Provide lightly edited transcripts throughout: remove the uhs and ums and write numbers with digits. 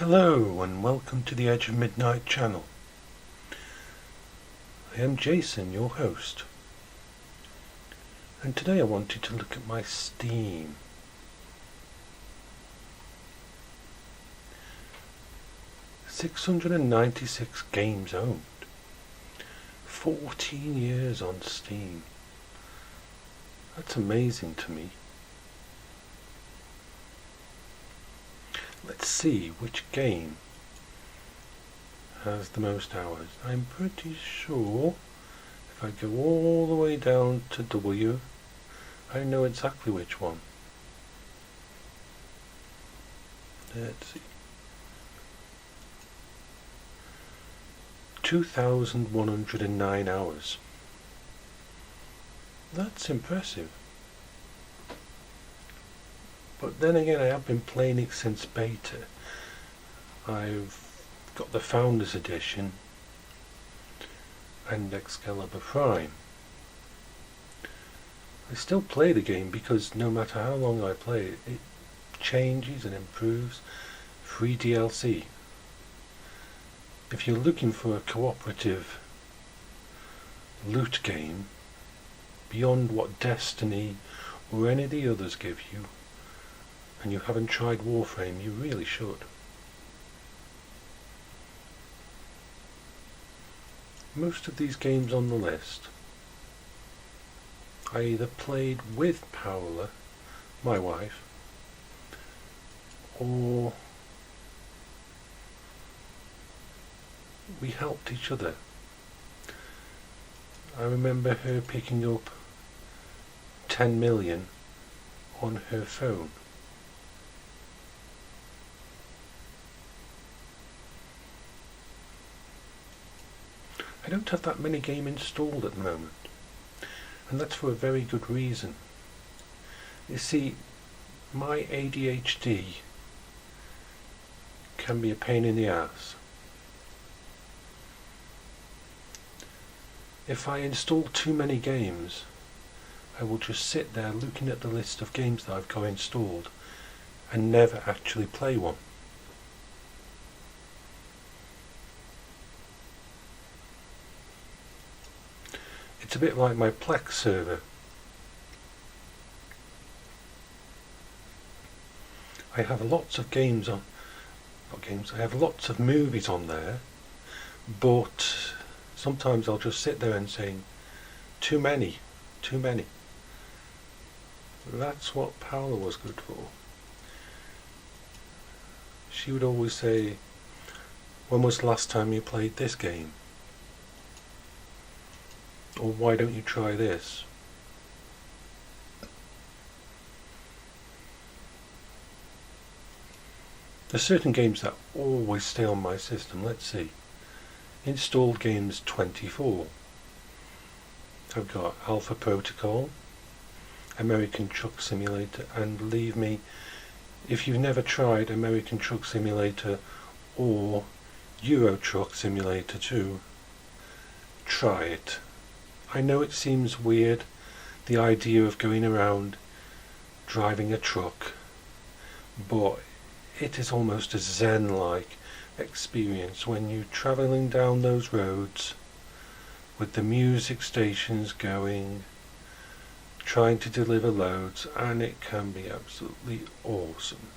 Hello and welcome to the Edge of Midnight channel. I am Jason, your host, and today I wanted to look at my Steam. $696 games owned, 14 years on Steam. That's amazing to me. Let's see which game has the most hours. I'm pretty sure if I go all the way down to W, I know exactly which one. Let's see. 2,109 hours. That's impressive. But then again, I have been playing it since beta. I've got the Founders Edition and Excalibur Prime. I still play the game because no matter how long I play it, it changes and improves. Free DLC. If you're looking for a cooperative loot game beyond what Destiny or any of the others give you, and you haven't tried Warframe, you really should. Most of these games on the list I either played with Paola, my wife, or we helped each other. I remember her picking up 10 million on her phone. I don't have that many games installed at the moment, and that's for a very good reason. You see, my ADHD can be a pain in the ass. If I install too many games, I will just sit there looking at the list of games that I've got installed and never actually play one. It's a bit like my Plex server. I have lots of games on, I have lots of movies on there, but sometimes I'll just sit there and say, too many. That's what Paola was good for. She would always say, when was the last time you played this game? Or why don't you try this? There's certain games that always stay on my system. Let's see. Installed games 24. I've got Alpha Protocol, American Truck Simulator, and believe me, if you've never tried American Truck Simulator or Euro Truck Simulator 2, try it. I know it seems weird, the idea of going around driving a truck, but it is almost a zen-like experience when you're travelling down those roads with the music stations going, trying to deliver loads, and it can be absolutely awesome.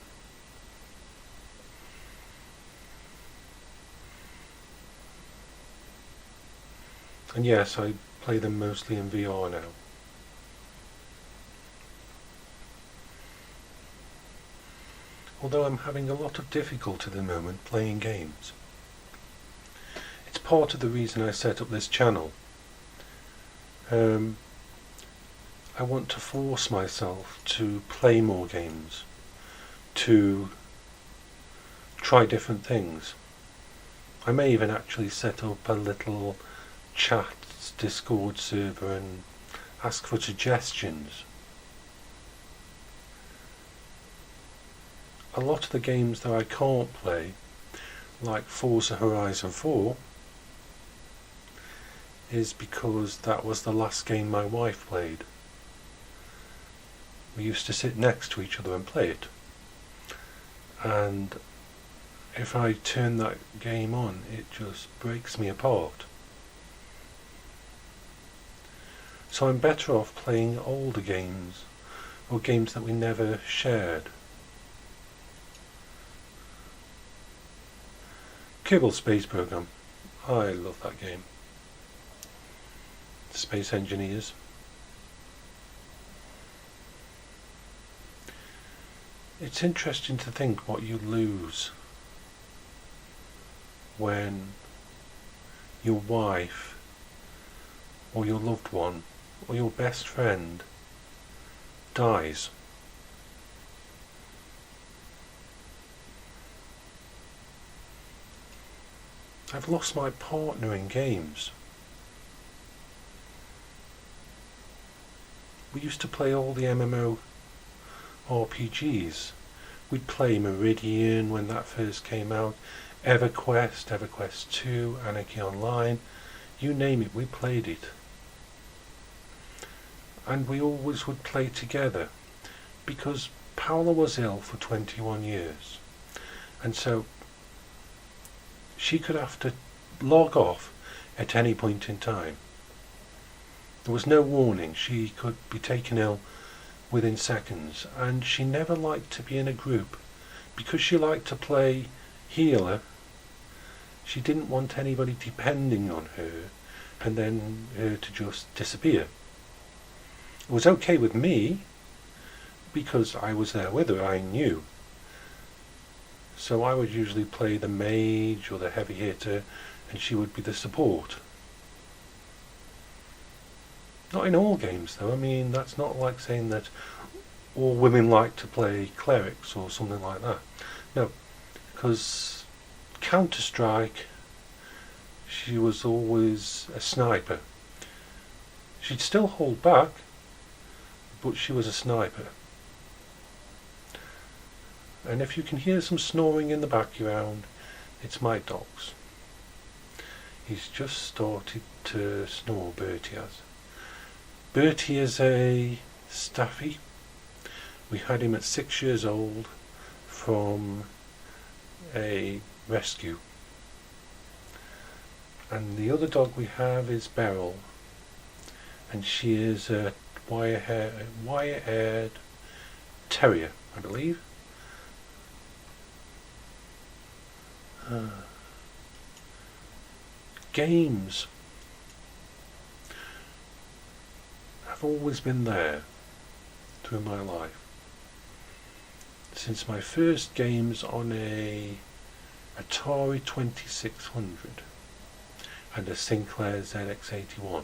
And yes, I play them mostly in VR now. Although I'm having a lot of difficulty at the moment playing games. It's part of the reason I set up this channel. I want to force myself to play more games, to try different things. I may even actually set up a little chat Discord server and ask for suggestions. A lot of the games that I can't play, like Forza Horizon 4, is because that was the last game my wife played. We used to sit next to each other and play it. And if I turn that game on, it just breaks me apart. So I'm better off playing older games, or games that we never shared. Kerbal Space Program. I love that game. Space Engineers. It's interesting to think what you lose when your wife or your loved one or your best friend dies. I've lost my partner in games. We used to play all the MMO RPGs. We'd play Meridian when that first came out, EverQuest, EverQuest 2, Anarchy Online, you name it, we played it. And we always would play together because Paola was ill for 21 years. And so she could have to log off at any point in time. There was no warning. She could be taken ill within seconds, and she never liked to be in a group because she liked to play healer. She didn't want anybody depending on her and then her to just disappear. It was okay with me because I was there with her, I knew. So I would usually play the mage or the heavy hitter and she would be the support. Not in all games though. I mean, that's not like saying that all women like to play clerics or something like that. No, because Counter-Strike, she was always a sniper. She'd still hold back, but she was a sniper. And if you can hear some snoring in the background, it's my dogs. He's just started to snore, Bertie has. Bertie is a staffy. We had him at 6 years old from a rescue. And the other dog we have is Beryl. And she is a wire-haired terrier, I believe. Games have always been there through my life. Since my first games on a Atari 2600 and a Sinclair ZX81.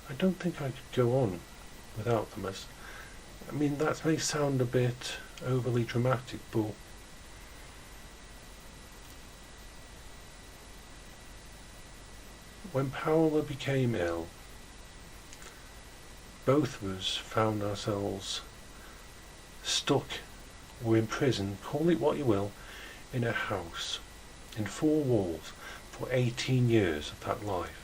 I don't think I could go on without them. I mean, that may sound a bit overly dramatic, but when Paola became ill, both of us found ourselves stuck or in prison, call it what you will, in a house, in 4 walls, for 18 years of that life.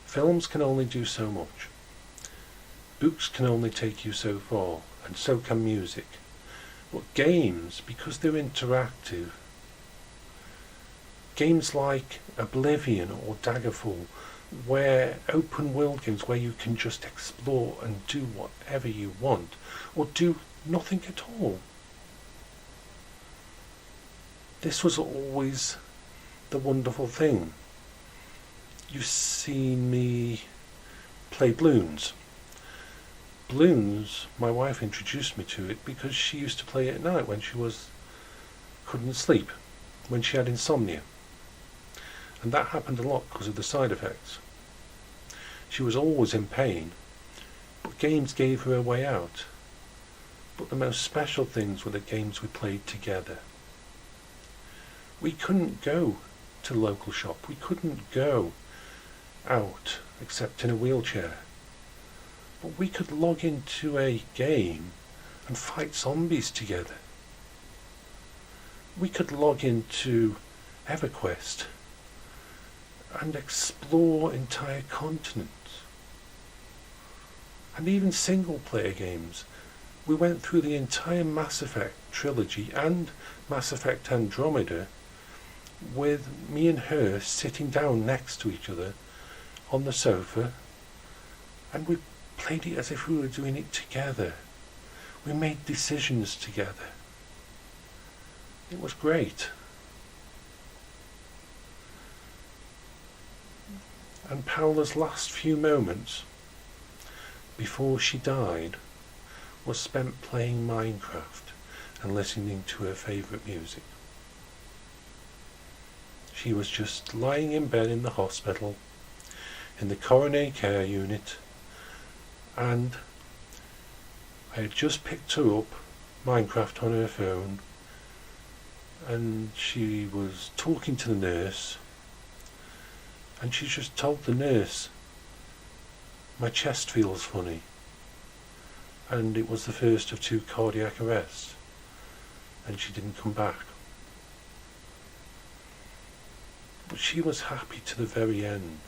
Films can only do so much. Books can only take you so far, and so can music. But games, because they're interactive, games like Oblivion or Daggerfall, where open world games where you can just explore and do whatever you want, or do nothing at all. This was always the wonderful thing. You've seen me play Bloons. Bloons, my wife introduced me to it because she used to play it at night when she couldn't sleep, when she had insomnia. And that happened a lot because of the side effects. She was always in pain, but games gave her a way out. But the most special things were the games we played together. We couldn't go to the local shop. We couldn't go out except in a wheelchair. But we could log into a game and fight zombies together. We could log into EverQuest and explore entire continents. And even single-player games. We went through the entire Mass Effect trilogy and Mass Effect Andromeda with me and her sitting down next to each other on the sofa, and we played it as if we were doing it together. We made decisions together. It was great. And Paola's last few moments before she died was spent playing Minecraft and listening to her favourite music. She was just lying in bed in the hospital, in the coronary care unit, and I had just picked her up, Minecraft on her phone, and she was talking to the nurse, and she just told the nurse, "My chest feels funny," and it was the first of 2 cardiac arrests, and she didn't come back. But she was happy to the very end,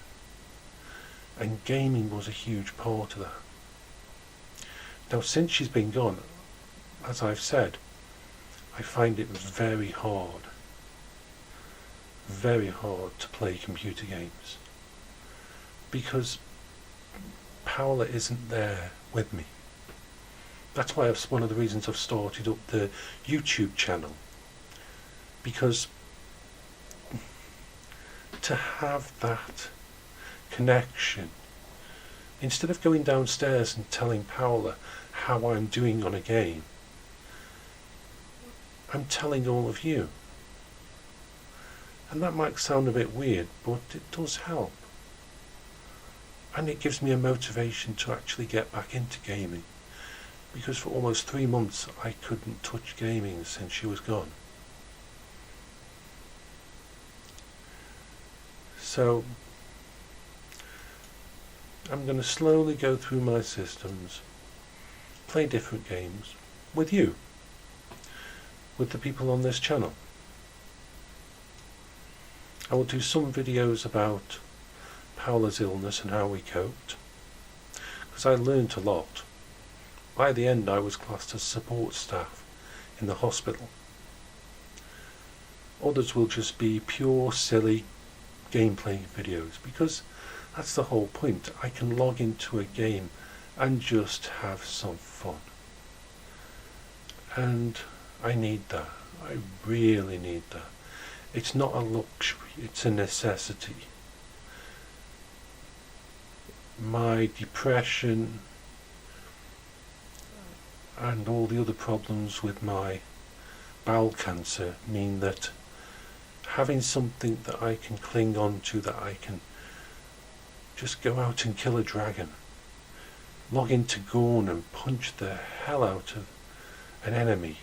and gaming was a huge part of that. Now, since she's been gone, as I've said, I find it very hard to play computer games, because Paola isn't there with me. That's why one of the reasons I've started up the YouTube channel, because to have that connection, instead of going downstairs and telling Paola how I'm doing on a game, I'm telling all of you. And that might sound a bit weird, but it does help. And it gives me a motivation to actually get back into gaming, because for almost 3 months I couldn't touch gaming since she was gone. So I'm going to slowly go through my systems, play different games with you, with the people on this channel. I will do some videos about Paola's illness and how we coped, because I learnt a lot. By the end I was classed as support staff in the hospital. Others will just be pure silly gameplay videos, because that's the whole point. I can log into a game and just have some fun, and I need that. I really need that. It's not a luxury, it's a necessity. My depression and all the other problems with my bowel cancer mean that having something that I can cling on to, that I can just go out and kill a dragon, log into Gorn and punch the hell out of an enemy,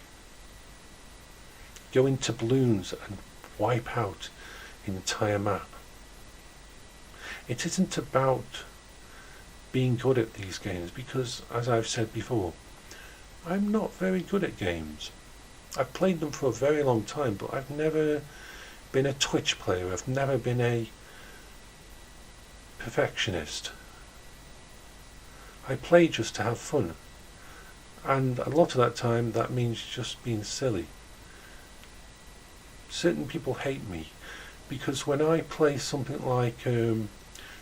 go into balloons and wipe out an entire map. It isn't about being good at these games, because, as I've said before, I'm not very good at games. I've played them for a very long time, but I've never been a Twitch player. I've never been a perfectionist. I play just to have fun, and a lot of that time that means just being silly. Certain people hate me because when I play something like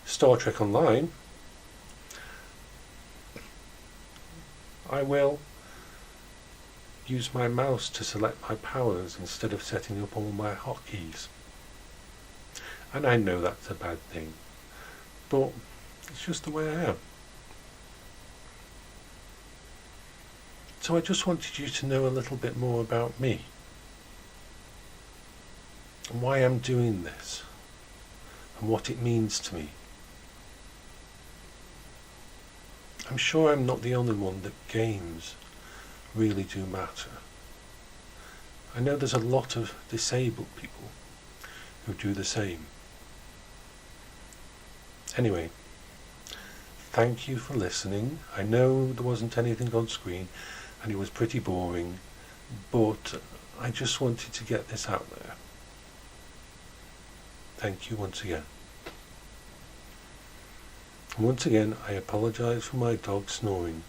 Star Trek Online, I will use my mouse to select my powers instead of setting up all my hotkeys. And I know that's a bad thing, but it's just the way I am. So I just wanted you to know a little bit more about me, and why I'm doing this, and what it means to me. I'm sure I'm not the only one that games really do matter. I know there's a lot of disabled people who do the same. Anyway, thank you for listening. I know there wasn't anything on screen and it was pretty boring, but I just wanted to get this out there. Thank you once again. And once again, I apologize for my dog snoring.